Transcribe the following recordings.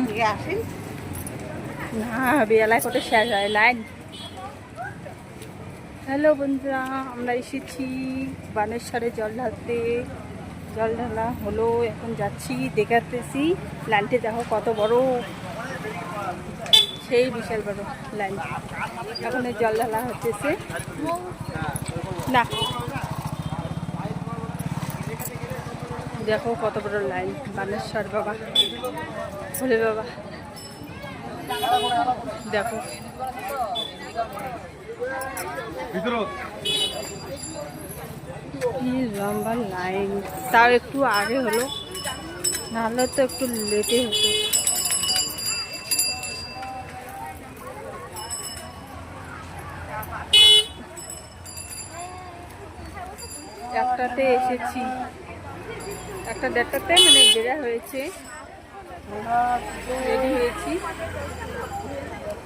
থেকে আসেন না, বেলায় কত শেষ হয় লাইন। হ্যালো বন্ধুরা, আমরা এসেছি বানেশ্বরে জল ঢালতে। জল ঢালা হলো, এখন যাচ্ছি দেখাতেছি। লাইনটা দেখো কত বড়, সেই বিশাল বড় লাইন। এখন এই জল ঢালা হচ্ছে না, দেখো কত বড় লাইন। বানেশ্বর বাবা, ভোলে বাবা, দেখো কি লম্বা লাইন। তাও একটু আগে হলো, নাহলে তো একটু লেটে হতো। একটাতে এসেছি, একটা দেড়টাতে মানে বেড়া হয়েছে, রেডি হয়েছি।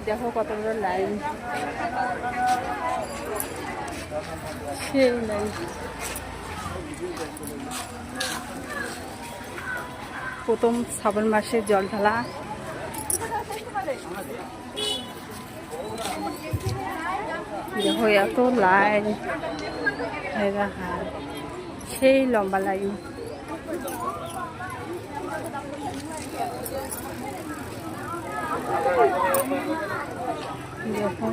দেখো কত বড় লাইন, সেই লাইন। প্রথম শ্রাবণ মাসে জল ঢালা। দেখো এত লাইন, সেই লম্বা লাইন। যখন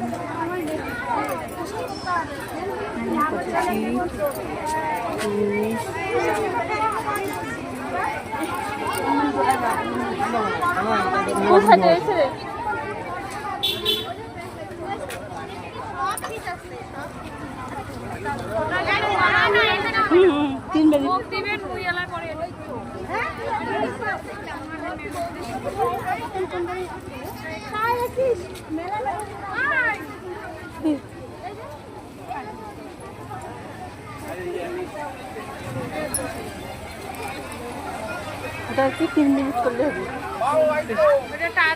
এটা কি 3 মিনিট করলে হবে,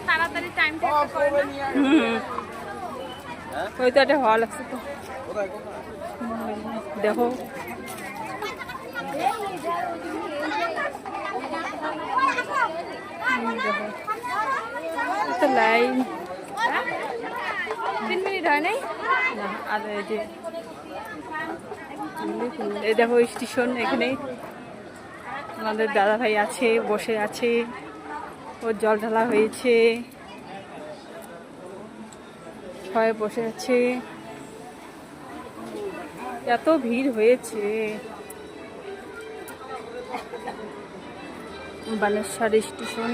তাড়াতাড়ি টাইম ওই তো একটা হওয়া লাগছে তো। দেখো লাইন 3 মিনিট হয় নাই না। আর এই যে এই দেখো স্টেশন, এখানে আমাদের দাদা ভাই আছে, বসে আছে, ওর জল ঢালা হয়েছে, সবাই বসে আছে। এত ভিড় হয়েছে বানেশ্বর স্টেশন।